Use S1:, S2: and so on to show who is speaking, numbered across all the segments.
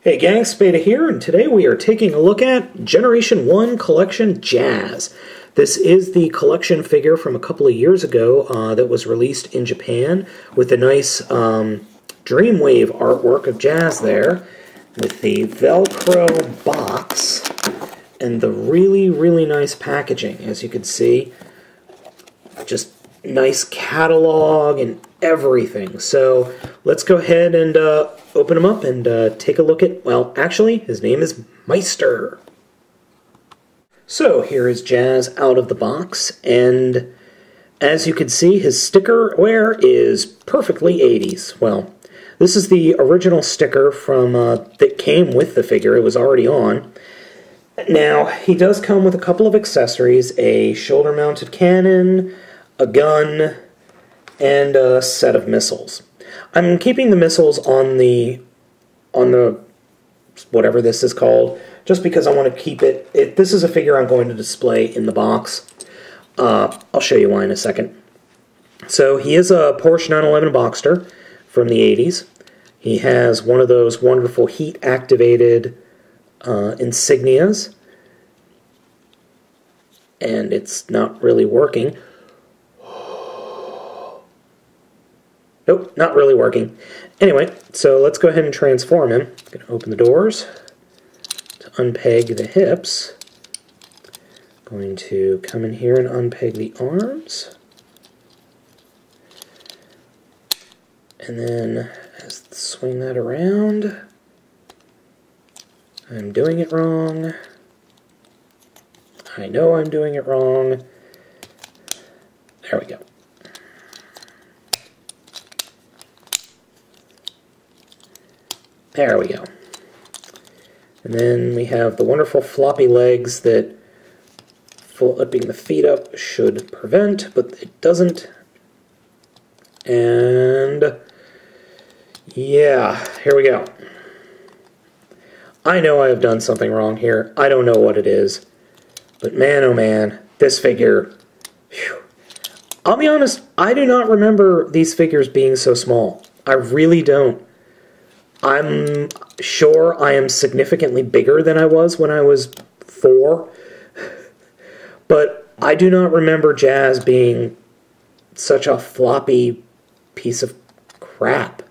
S1: Hey gang, Spada here, and today we are taking a look at Generation 1 Collection Jazz. This is the collection figure from a couple of years ago that was released in Japan with the nice Dreamwave artwork of Jazz there, with the Velcro box and the really nice packaging. As you can see, just nice catalog and everything. So let's go ahead and open him up and take a look at, well, actually, his name is Meister. So here is Jazz out of the box, and as you can see, his sticker wear is perfectly 80s. Well, this is the original sticker from that came with the figure. It was already on. Now, he does come with a couple of accessories, a shoulder-mounted cannon, a gun, and a set of missiles. I'm keeping the missiles on the whatever this is called, just because I want to keep it. This is a figure I'm going to display in the box. I'll show you why in a second. So he is a Porsche 911 Boxster from the 80s. He has one of those wonderful heat-activated insignias, and it's not really working. Nope, not really working. Anyway, so let's go ahead and transform him. I'm going to open the doors to unpeg the hips. Going to come in here and unpeg the arms. And then swing that around. I'm doing it wrong. I know I'm doing it wrong. There we go. There we go. And then we have the wonderful floppy legs that flipping the feet up should prevent, but it doesn't. And yeah, here we go. I know I have done something wrong here. I don't know what it is. But man, oh man, this figure, whew. I'll be honest, I do not remember these figures being so small. I really don't. I'm sure I am significantly bigger than I was when I was 4, but I do not remember Jazz being such a floppy piece of crap,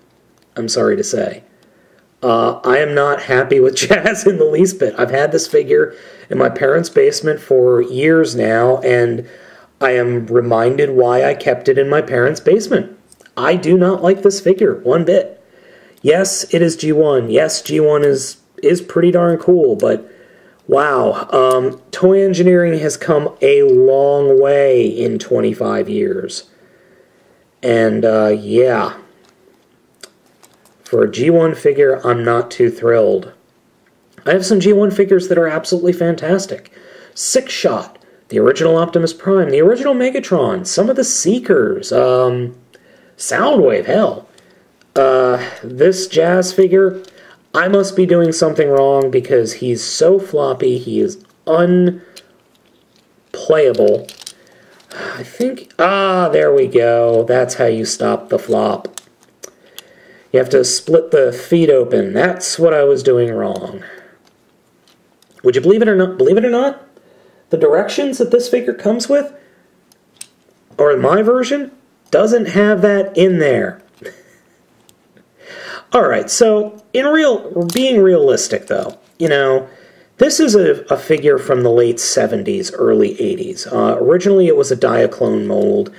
S1: I'm sorry to say. I am not happy with Jazz in the least bit. I've had this figure in my parents' basement for years now, and I am reminded why I kept it in my parents' basement. I do not like this figure one bit. Yes, it is G1. Yes, G1 is pretty darn cool, but wow, toy engineering has come a long way in 25 years. And yeah, for a G1 figure, I'm not too thrilled. I have some G1 figures that are absolutely fantastic. Six Shot, the original Optimus Prime, the original Megatron, some of the Seekers, Soundwave, hell. This Jazz figure, I must be doing something wrong because he's so floppy, he is unplayable. I think, there we go. That's how you stop the flop. You have to split the feet open. That's what I was doing wrong. Would you believe it or not, the directions that this figure comes with, or my version, doesn't have that in there. Alright, so being realistic though, you know, this is a figure from the late 70s, early 80s. Originally it was a Diaclone mold.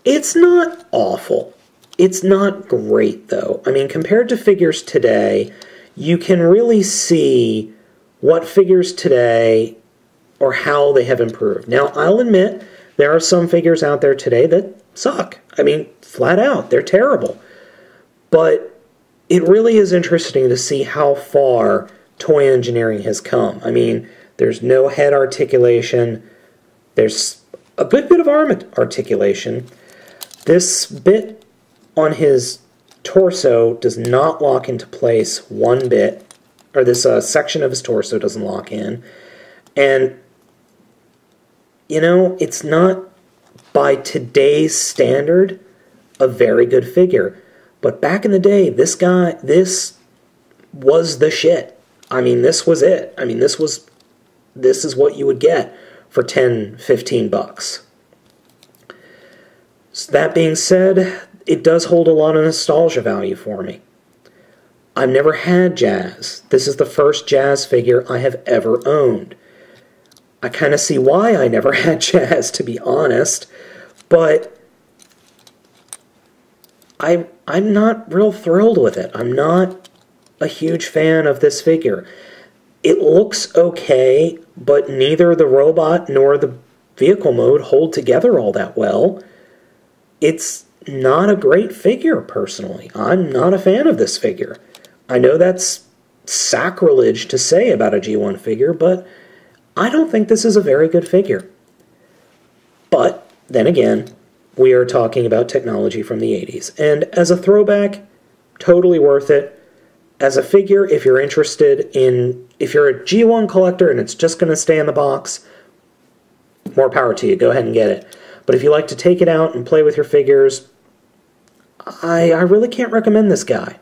S1: It's not awful. It's not great though. I mean, compared to figures today, you can really see what figures today or how they have improved. Now, I'll admit, there are some figures out there today that suck. I mean, flat out, they're terrible. But it really is interesting to see how far toy engineering has come. I mean, there's no head articulation. There's a good bit of arm articulation. This bit on his torso does not lock into place one bit, or this section of his torso doesn't lock in. And, you know, it's not, by today's standard, a very good figure. But back in the day, this was the shit. I mean, this was it. I mean, this is what you would get for 10, 15 bucks. So that being said, it does hold a lot of nostalgia value for me. I've never had Jazz. This is the first Jazz figure I have ever owned. I kind of see why I never had Jazz, to be honest, but I'm not real thrilled with it. I'm not a huge fan of this figure. It looks okay, but neither the robot nor the vehicle mode hold together all that well. It's not a great figure, personally. I'm not a fan of this figure. I know that's sacrilege to say about a G1 figure, but I don't think this is a very good figure. But, then again, we are talking about technology from the 80s. And as a throwback, totally worth it. As a figure, if you're interested in, if you're a G1 collector and it's just going to stay in the box, more power to you. Go ahead and get it. But if you like to take it out and play with your figures, I really can't recommend this guy.